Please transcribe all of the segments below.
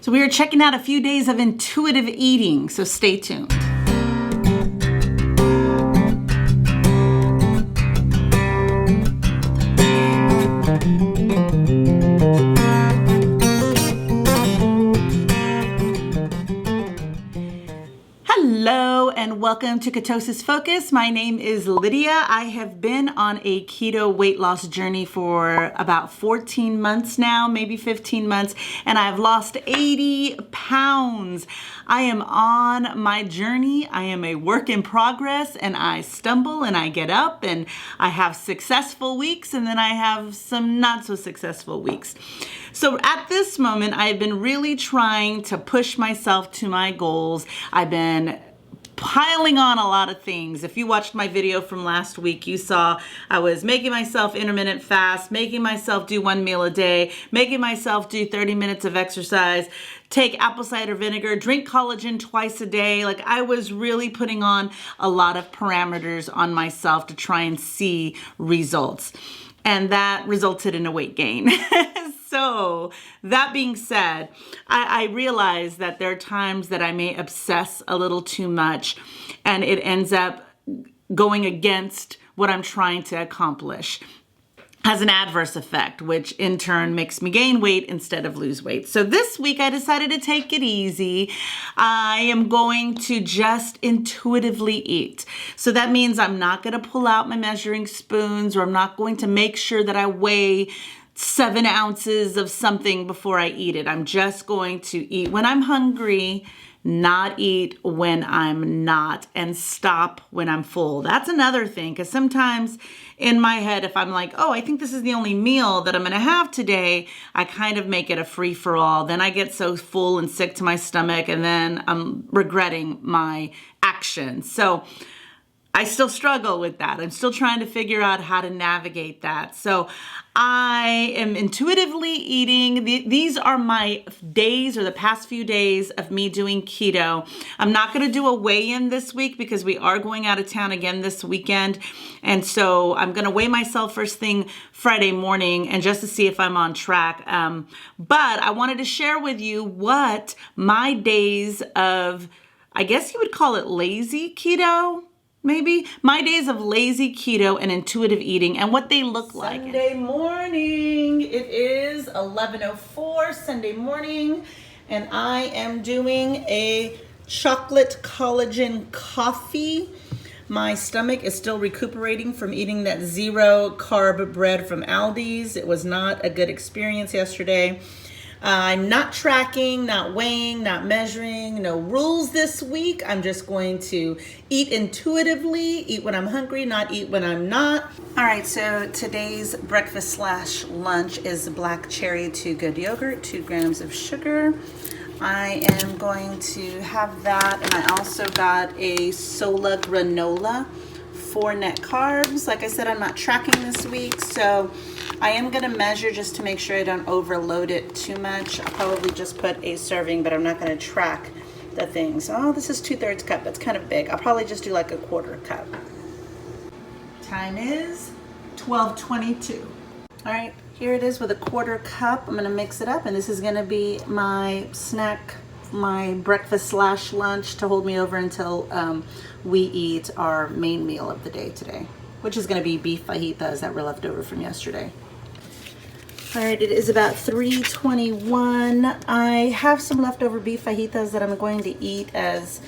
So we are checking out a few days of intuitive eating, so stay tuned. Hello and welcome to Ketosis Focus. My name is Lydia. I have been on a keto weight loss journey for about 14 months now, maybe 15 months, and I've lost 80 pounds. I am on my journey. I am a work in progress, and I stumble and I get up, and I have successful weeks, and then I have some not so successful weeks. So at this moment, I've been really trying to push myself to my goals. I've been piling on a lot of things. If you watched my video from last week, you saw I was making myself intermittent fast, making myself do 1 meal a day, making myself do 30 minutes of exercise, take apple cider vinegar, drink collagen twice a day. Like, I was really putting on a lot of parameters on myself to try and see results. And that resulted in a weight gain. So that being said, I realize that there are times that I may obsess a little too much and it ends up going against what I'm trying to accomplish. Has an adverse effect, which in turn makes me gain weight instead of lose weight. So this week I decided to take it easy. I am going to just intuitively eat. So that means I'm not going to pull out my measuring spoons, or I'm not going to make sure that I weigh 7 ounces of something before I eat it. I'm just going to eat when I'm hungry, not eat when I'm not, and stop when I'm full. That's another thing, because sometimes in my head, if I'm like, oh, I think this is the only meal that I'm gonna have today, I kind of make it a free-for-all. Then I get so full and sick to my stomach, and then I'm regretting my actions. So I still struggle with that. I'm still trying to figure out how to navigate that. So I am intuitively eating. These are my days, or the past few days of me doing keto. I'm not going to do a weigh-in this week because we are going out of town again this weekend. And so I'm going to weigh myself first thing Friday morning, and just to see if I'm on track. But I wanted to share with you what my days of, I guess you would call it lazy keto, maybe my days of lazy keto and intuitive eating, and what they look like. Sunday morning, it is 11:04 Sunday morning, and I am doing a chocolate collagen coffee. My stomach is still recuperating from eating that 0 carb bread from Aldi's. It was not a good experience yesterday. I'm not tracking, not weighing, not measuring, no rules this week. I'm just going to eat intuitively, eat when I'm hungry, not eat when I'm not. All right, so today's breakfast/lunch is black cherry 2 good yogurt, 2 grams of sugar. I am going to have that, and I also got a Sola granola, 4 net carbs. Like I said, I'm not tracking this week, so I am going to measure just to make sure I don't overload it too much. I'll probably just put a serving, but I'm not going to track the things. Oh, this is 2/3 cup. That's kind of big. I'll probably just do like a 1/4 cup. Time is 12:22. All right, here it is with a 1/4 cup. I'm going to mix it up, and this is going to be my snack, my breakfast/lunch to hold me over until we eat our main meal of the day today, which is going to be beef fajitas that were left over from yesterday. All right, it is about 3:21. I have some leftover beef fajitas that I'm going to eat as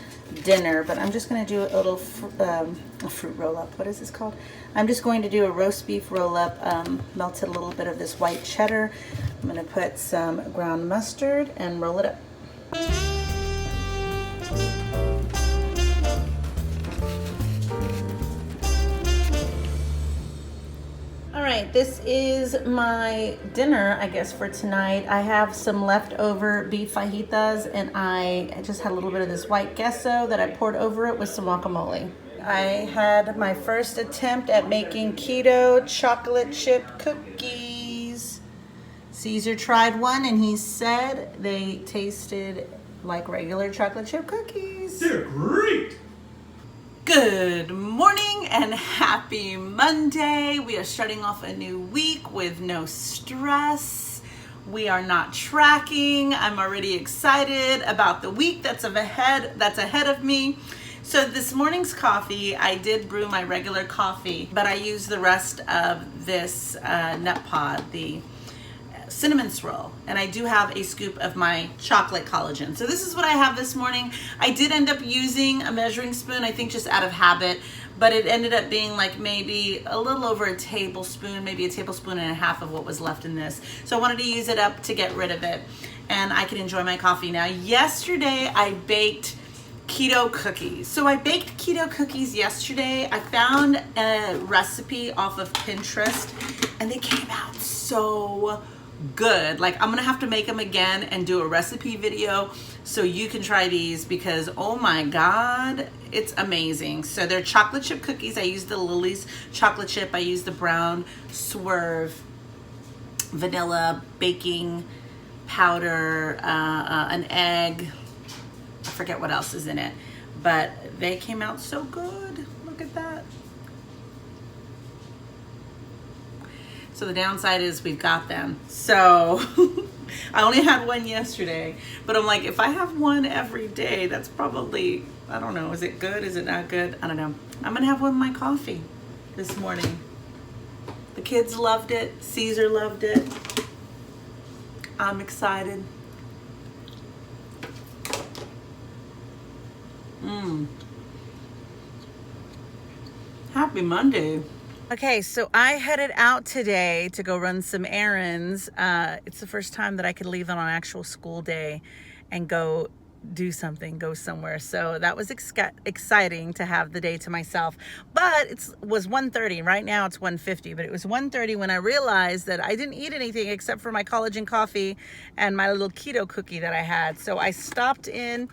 dinner, but I'm just going to do a little fruit roll-up. What is this called? I'm just going to do a roast beef roll-up, melted a little bit of this white cheddar. I'm going to put some ground mustard and roll it up. All right, this is my dinner, I guess, for tonight. I have some leftover beef fajitas, and I just had a little bit of this white queso that I poured over it with some guacamole. I had my first attempt at making keto chocolate chip cookies. Caesar tried one, and he said they tasted like regular chocolate chip cookies. They're great! Good morning and happy Monday. We are starting off a new week with no stress. We are not tracking. I'm already excited about the week that's ahead of me. So this morning's coffee, I did brew my regular coffee, but I used the rest of this nut pod, the cinnamon swirl, and I do have a scoop of my chocolate collagen. So this is what I have this morning. I did end up using a measuring spoon, I think just out of habit, but it ended up being like maybe a little over a tablespoon, maybe a tablespoon and a half of what was left in this. So I wanted to use it up to get rid of it, and I can enjoy my coffee now. Yesterday I baked keto cookies. So I baked keto cookies yesterday. I found a recipe off of Pinterest and they came out so good. Like, I'm gonna have to make them again and do a recipe video so you can try these, because oh my god, it's amazing. So they're chocolate chip cookies. I used the Lily's chocolate chip, I used the brown swerve, vanilla, baking powder, an egg, I forget what else is in it, but they came out so good. Look at that. So the downside is we've got them. So I only had one yesterday, but I'm like, if I have one every day, that's probably, I don't know, is it good? Is it not good? I don't know. I'm gonna have one with my coffee this morning. The kids loved it. Caesar loved it. I'm excited. Happy Monday. Okay, so I headed out today to go run some errands. It's the first time that I could leave on an actual school day and go do something, go somewhere. So that was exciting to have the day to myself. But it was 1:30. Right now it's 1:50, but it was 1:30 when I realized that I didn't eat anything except for my collagen coffee and my little keto cookie that I had. So I stopped in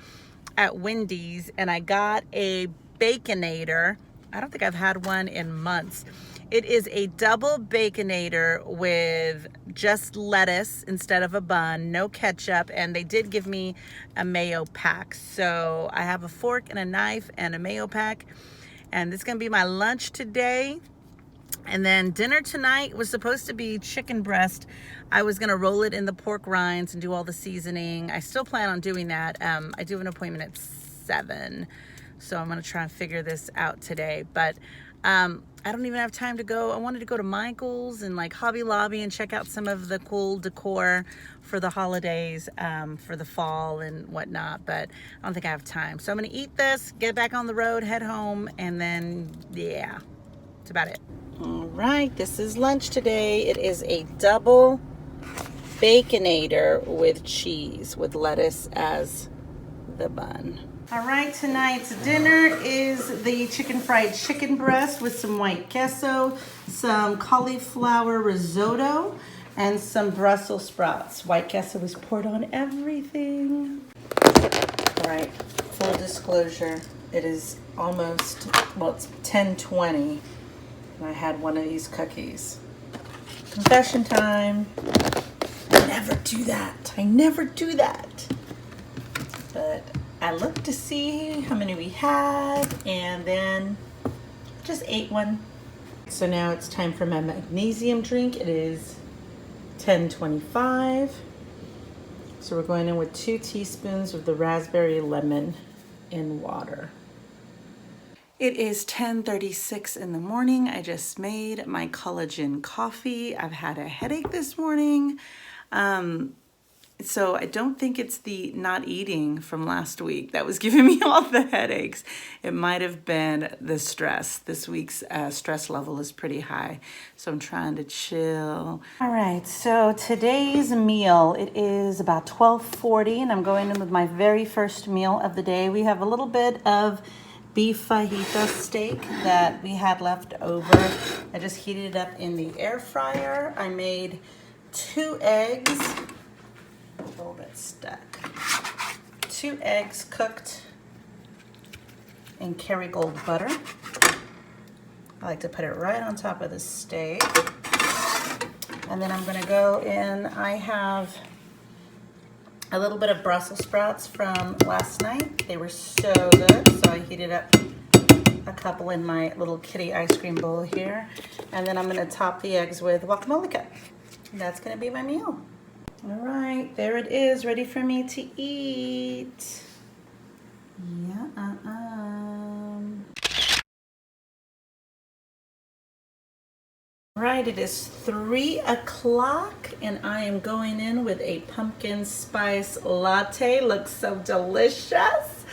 at Wendy's and I got a Baconator. I don't think I've had one in months. It is a double Baconator with just lettuce instead of a bun, no ketchup, and they did give me a mayo pack. So I have a fork and a knife and a mayo pack, and this is gonna be my lunch today. And then dinner tonight was supposed to be chicken breast. I was gonna roll it in the pork rinds and do all the seasoning. I still plan on doing that. I do have an appointment at 7. So I'm gonna try and figure this out today. But I don't even have time to go. I wanted to go to Michael's and like Hobby Lobby and check out some of the cool decor for the holidays, for the fall and whatnot, but I don't think I have time. So I'm gonna eat this, get back on the road, head home, and then, yeah, that's about it. All right, this is lunch today. It is a double Baconator with cheese, with lettuce as the bun. All right, tonight's dinner is the fried chicken breast with some white queso, some cauliflower risotto, and some Brussels sprouts. White queso was poured on everything. All right, full disclosure, it is almost, well, it's 10:20, and I had one of these cookies. Confession time. I never do that. I never do that. But I looked to see how many we had, and then just ate one. So now it's time for my magnesium drink. It is 10:25. So we're going in with 2 teaspoons of the raspberry lemon in water. It is 10:36 in the morning. I just made my collagen coffee. I've had a headache this morning. So I don't think it's the not eating from last week that was giving me all the headaches. It might have been the stress. This week's stress level is pretty high, so I'm trying to chill. All right, so today's meal, it is about 12:40, and I'm going in with my very first meal of the day. We have a little bit of beef fajita steak that we had left over. I just heated it up in the air fryer. I made 2 eggs. A little bit stuck. 2 eggs cooked in Kerrygold butter. I like to put it right on top of the steak. And then I'm gonna go in, I have a little bit of Brussels sprouts from last night. They were so good, so I heated up a couple in my little kitty ice cream bowl here. And then I'm gonna top the eggs with guacamole cup. That's gonna be my meal. All right, there it is, ready for me to eat. Yeah. Right, it is 3 o'clock and I am going in with a pumpkin spice latte. Looks so delicious.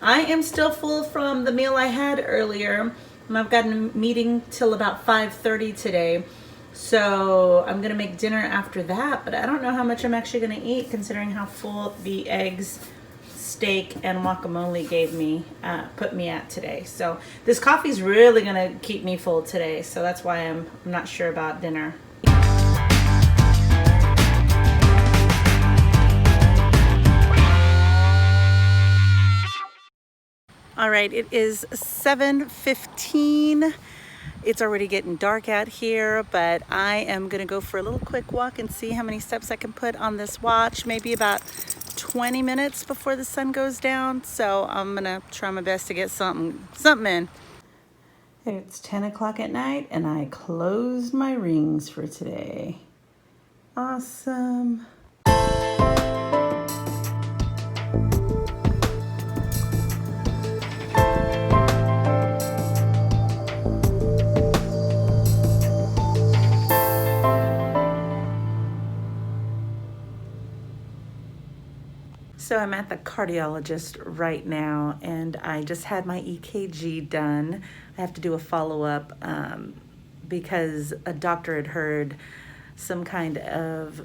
I am still full from the meal I had earlier, and I've got a meeting till about 5:30 today. So I'm gonna make dinner after that, but I don't know how much I'm actually gonna eat considering how full the eggs, steak, and guacamole put me at today. So this coffee's really gonna keep me full today, so that's why I'm not sure about dinner. All right, it is 7:15. It's already getting dark out here, but I am gonna go for a little quick walk and see how many steps I can put on this watch. Maybe about 20 minutes before the sun goes down. So I'm gonna try my best to get something in. It's 10 o'clock at night and I closed my rings for today. Awesome. So I'm at the cardiologist right now and I just had my EKG done. I have to do a follow-up because a doctor had heard some kind of,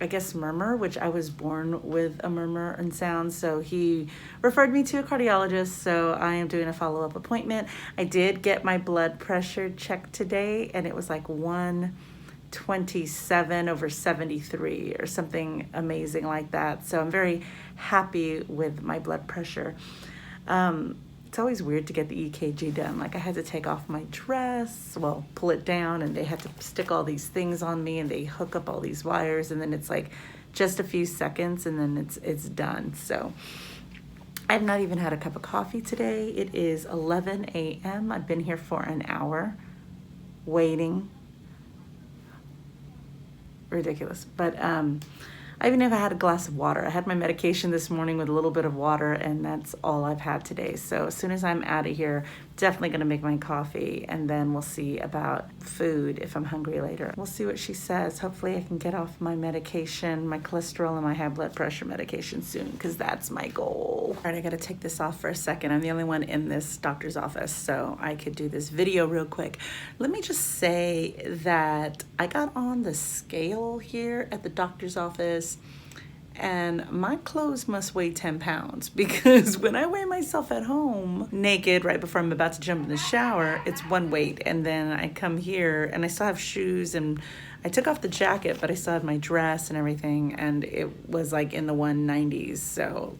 I guess, murmur, which I was born with a murmur and sound. So he referred me to a cardiologist. So I am doing a follow-up appointment. I did get my blood pressure checked today and it was like 127/73 or something amazing like that. So I'm very happy with my blood pressure. It's always weird to get the EKG done. Like I had to take off my dress, well, pull it down, and they had to stick all these things on me and they hook up all these wires, and then it's like just a few seconds and then it's done. So I've not even had a cup of coffee today. It is 11 a.m. I've been here for an hour waiting. Ridiculous. But I even never had a glass of water. I had my medication this morning with a little bit of water, and that's all I've had today. So as soon as I'm out of here, definitely gonna make my coffee, and then we'll see about food if I'm hungry later. We'll see what she says. Hopefully I can get off my medication, my cholesterol and my high blood pressure medication soon, because that's my goal. All right, I gotta take this off for a second. I'm the only one in this doctor's office, so I could do this video real quick. Let me just say that I got on the scale here at the doctor's office, and my clothes must weigh 10 pounds because when I weigh myself at home naked right before I'm about to jump in the shower, it's one weight. And then I come here and I still have shoes, and I took off the jacket, but I still had my dress and everything, and it was like in the 190s. So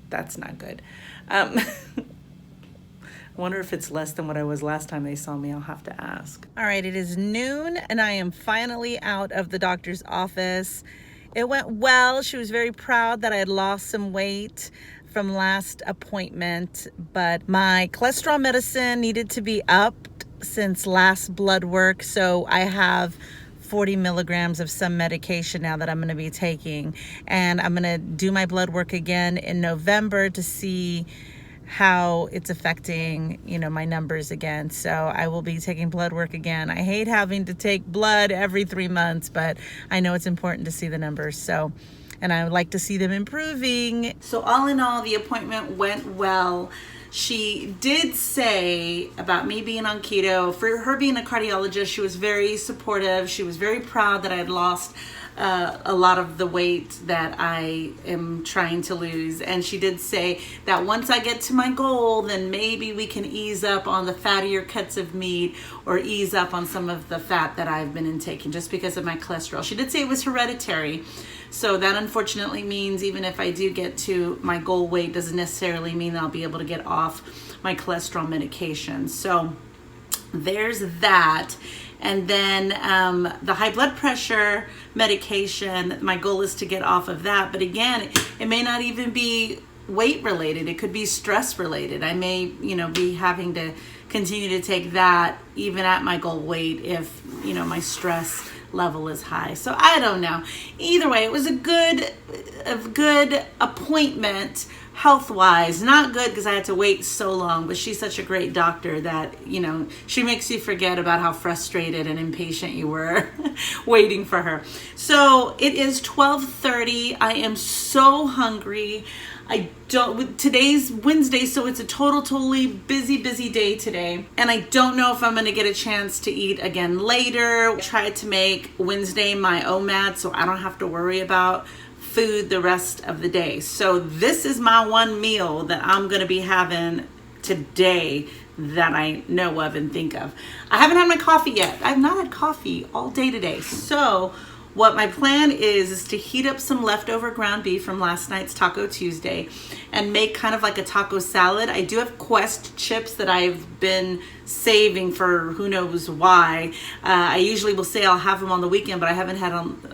that's not good. I wonder if it's less than what I was last time they saw me. I'll have to ask. All right, it is noon and I am finally out of the doctor's office. It went well. She was very proud that I had lost some weight from last appointment, but my cholesterol medicine needed to be upped since last blood work. So I have 40 milligrams of some medication now that I'm going to be taking, and I'm going to do my blood work again in November to see how it's affecting, my numbers again. So I will be taking blood work again. I hate having to take blood every 3 months, but I know it's important to see the numbers. So, and I would like to see them improving. So all in all, the appointment went well. She did say about me being on keto. For her being a cardiologist, she was very supportive. She was very proud that I had lost a lot of the weight that I am trying to lose. And she did say that once I get to my goal, then maybe we can ease up on the fattier cuts of meat or ease up on some of the fat that I've been intaking just because of my cholesterol. She did say it was hereditary. So that unfortunately means even if I do get to my goal weight, doesn't necessarily mean that I'll be able to get off my cholesterol medication. So there's that. And then the high blood pressure medication, my goal is to get off of that. But again, it may not even be weight related. It could be stress related. I may, be having to continue to take that even at my goal weight if, my stress level is high. So I don't know. Either way, it was a good appointment health-wise. Not good because I had to wait so long, but she's such a great doctor that, you know, she makes you forget about how frustrated and impatient you were waiting for her. So it is 12:30. I am so hungry. Today's Wednesday, so it's a totally busy day today. And I don't know if I'm going to get a chance to eat again later. I tried to make Wednesday my OMAD so I don't have to worry about food the rest of the day. So this is my one meal that I'm going to be having today that I know of and think of. I haven't had my coffee yet. I've not had coffee all day today. So what my plan is to heat up some leftover ground beef from last night's Taco Tuesday and make kind of like a taco salad. I do have Quest chips that I've been saving for who knows why. I usually will say I'll have them on the weekend, but I haven't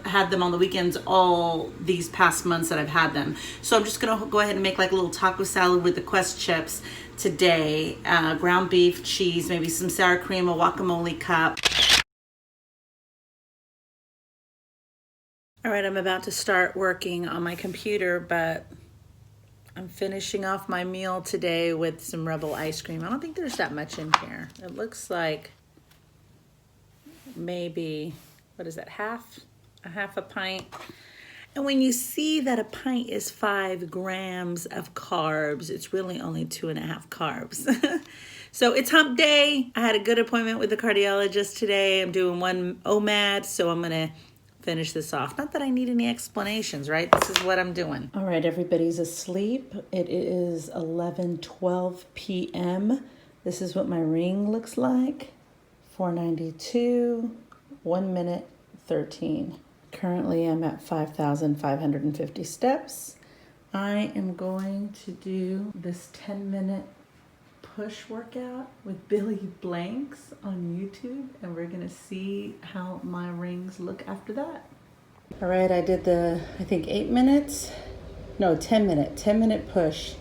had them on the weekends all these past months that I've had them. So I'm just gonna go ahead and make like a little taco salad with the Quest chips today. Ground beef, cheese, maybe some sour cream, a guacamole cup. All right, I'm about to start working on my computer, but I'm finishing off my meal today with some Rebel ice cream. I don't think there's that much in here. It looks like maybe, what is that, a half a pint. And when you see that a pint is 5 grams of carbs, it's really only 2.5 carbs. So it's hump day. I had a good appointment with the cardiologist today. I'm doing one OMAD, so I'm gonna finish this off. Not that I need any explanations, right? This is what I'm doing. All right, everybody's asleep. It is 11:12 p.m. This is what my ring looks like. 492, 1 minute 13. Currently, I'm at 5,550 steps. I am going to do this 10-minute push workout with Billy Blanks on YouTube, and we're gonna see how my rings look after that. All right, I did I think 10 minute push,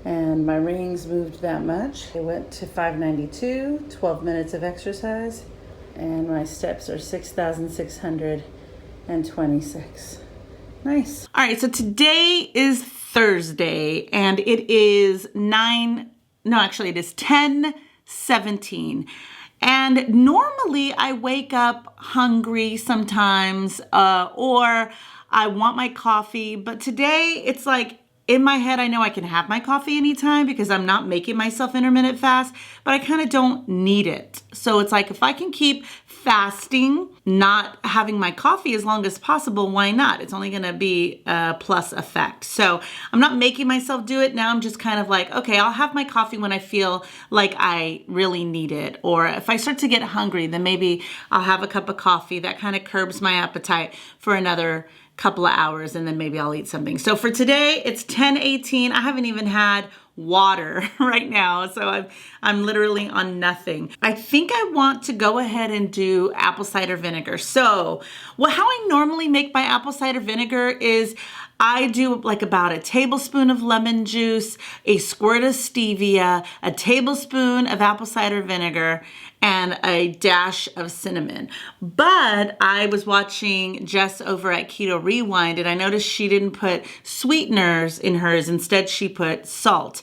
and my rings moved that much. It went to 592, 12 minutes of exercise, and my steps are 6,626. Nice. All right, so today is Thursday, and it is it is 10:17. And normally I wake up hungry sometimes, or I want my coffee. But today it's like in my head, I know I can have my coffee anytime because I'm not making myself intermittent fast, but I kind of don't need it. So it's like if I can keep fasting, not having my coffee as long as possible, why not? It's only going to be a plus effect. So I'm not making myself do it. Now I'm just kind of like, okay, I'll have my coffee when I feel like I really need it. Or if I start to get hungry, then maybe I'll have a cup of coffee. That kind of curbs my appetite for another couple of hours, and then maybe I'll eat something. So for today, it's 10:18. I haven't even had water right now, so I'm literally on nothing. I think I want to go ahead and do apple cider vinegar. So how I normally make my apple cider vinegar is I do like about a tablespoon of lemon juice, a squirt of stevia, a tablespoon of apple cider vinegar, and a dash of cinnamon. But I was watching Jess over at Keto Rewind, and I noticed she didn't put sweeteners in hers. Instead, she put salt.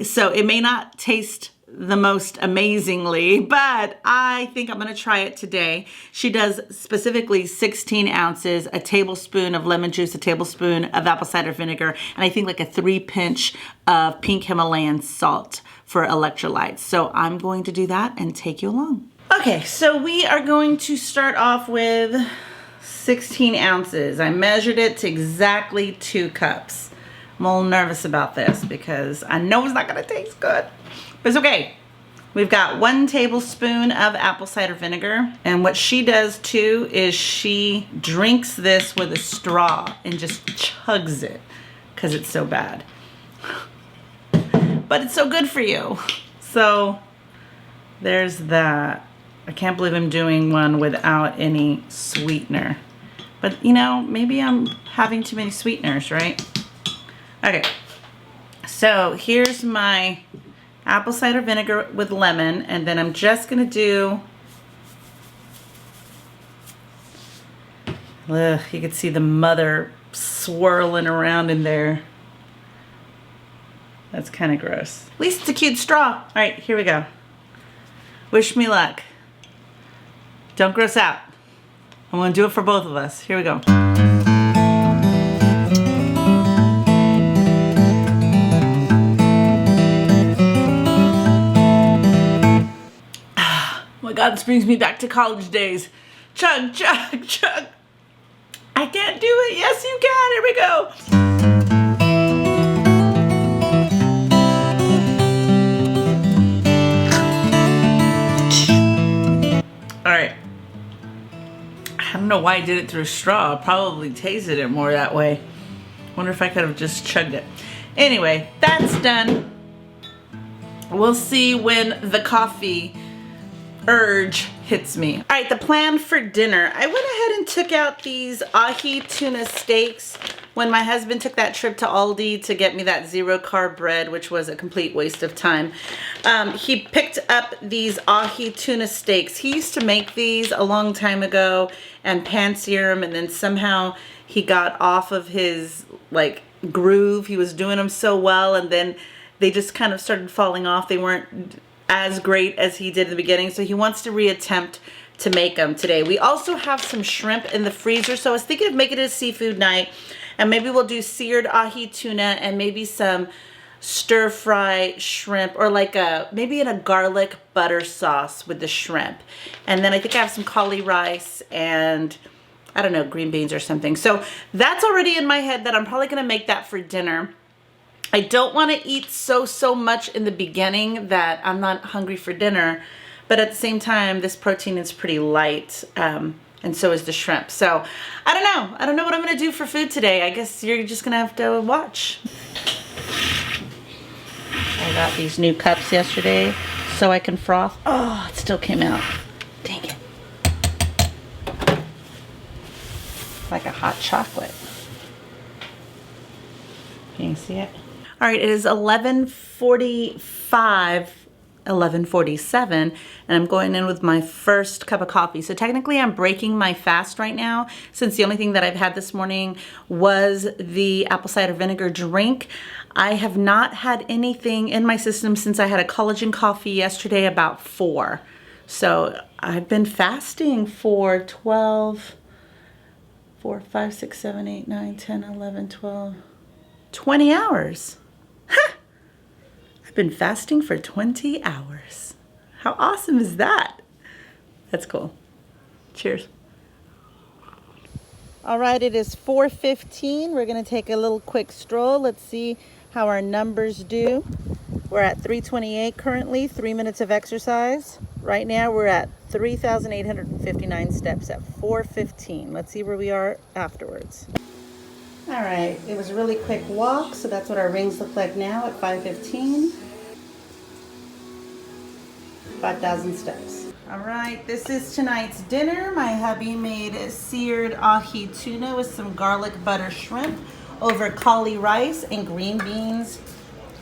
So it may not taste the most amazingly, but I think I'm gonna try it today. She does specifically 16 ounces, a tablespoon of lemon juice, a tablespoon of apple cider vinegar, and I think like a 3 pinch of pink Himalayan salt for electrolytes. So I'm going to do that and take you along. Okay, so we are going to start off with 16 ounces. I measured it to exactly 2 cups. I'm a little nervous about this because I know it's not gonna taste good. But it's okay. We've got 1 tablespoon of apple cider vinegar. And what she does too is she drinks this with a straw and just chugs it because it's so bad. But it's so good for you. So there's that. I can't believe I'm doing one without any sweetener. But you know, maybe I'm having too many sweeteners, right? Okay. So here's my apple cider vinegar with lemon, and then I'm just gonna do Ugh, you can see the mother swirling around in there. That's kind of gross. At least it's a cute straw. All right, here we go. Wish me luck. Don't gross out. I'm gonna do it for both of us. Here we go. Oh my God, this brings me back to college days. Chug, chug, chug. I can't do it. Yes, you can. Here we go. All right. I don't know why I did it through a straw. I probably tasted it more that way. Wonder if I could have just chugged it. Anyway, that's done. We'll see when the coffee urge hits me. All right, the plan for dinner. I went ahead and took out these ahi tuna steaks when my husband took that trip to Aldi to get me that 0-carb bread, which was a complete waste of time. He picked up these ahi tuna steaks. He used to make these a long time ago and pan-sear them, and then somehow he got off of his like groove. He was doing them so well, and then they just kind of started falling off. They weren't as great as he did in the beginning, so he wants to reattempt to make them today. We also have some shrimp in the freezer, so I was thinking of making it a seafood night, and maybe we'll do seared ahi tuna and maybe some stir fry shrimp, or like maybe in a garlic butter sauce with the shrimp. And then I think I have some cauli rice and I don't know, green beans or something. So that's already in my head that I'm probably gonna make that for dinner. I don't want to eat so much in the beginning that I'm not hungry for dinner, but at the same time, this protein is pretty light, and so is the shrimp. So I don't know. I don't know what I'm going to do for food today. I guess you're just going to have to watch. I got these new cups yesterday so I can froth. Oh, it still came out. Dang it. It's like a hot chocolate. Can you see it? All right, it is 11:47, and I'm going in with my first cup of coffee. So technically I'm breaking my fast right now, since the only thing that I've had this morning was the apple cider vinegar drink. I have not had anything in my system since I had a collagen coffee yesterday about 4. So I've been fasting for 12, 4, 5, 6, 7, 8, 9, 10, 11, 12, 20 hours. I've been fasting for 20 hours. How awesome is that? That's cool. Cheers. All right, it is 4:15. We're gonna take a little quick stroll. Let's see how our numbers do. We're at 328 currently, 3 minutes of exercise. Right now we're at 3,859 steps at 4:15. Let's see where we are afterwards. All right, it was a really quick walk, so that's what our rings look like now at 5:15. 5,000 steps. All right, this is tonight's dinner. My hubby made seared ahi tuna with some garlic butter shrimp over cauli rice and green beans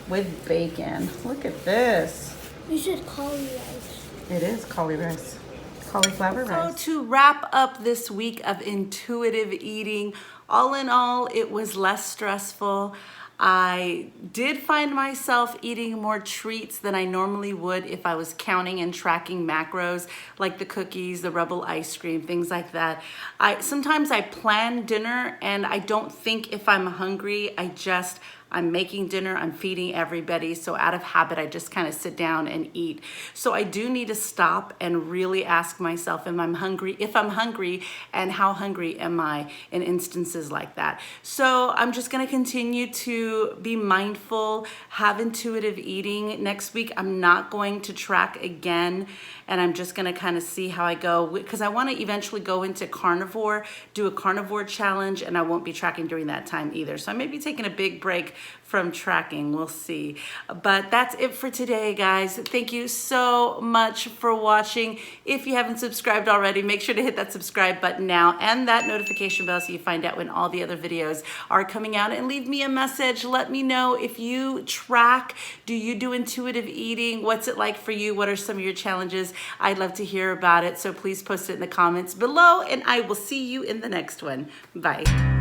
with bacon. Look at this. You said cauli rice. It is cauli rice. Cauliflower rice. So to wrap up this week of intuitive eating, all in all, it was less stressful. I did find myself eating more treats than I normally would if I was counting and tracking macros, like the cookies, the Rebel ice cream, things like that. Sometimes I plan dinner and I don't think if I'm hungry. I'm making dinner, I'm feeding everybody, so out of habit, I just kind of sit down and eat. So I do need to stop and really ask myself, if I'm hungry, and how hungry am I in instances like that. So I'm just gonna continue to be mindful, have intuitive eating. Next week, I'm not going to track again, and I'm just gonna kind of see how I go, because I wanna eventually go into carnivore, do a carnivore challenge, and I won't be tracking during that time either. So I may be taking a big break from tracking. We'll see. But that's it for today, guys. Thank you so much for watching. If you haven't subscribed already, make sure to hit that subscribe button now and that notification bell so you find out when all the other videos are coming out, and leave me a message. Let me know if you track. Do you do intuitive eating? What's it like for you? What are some of your challenges? I'd love to hear about it. So please post it in the comments below, and I will see you in the next one. Bye.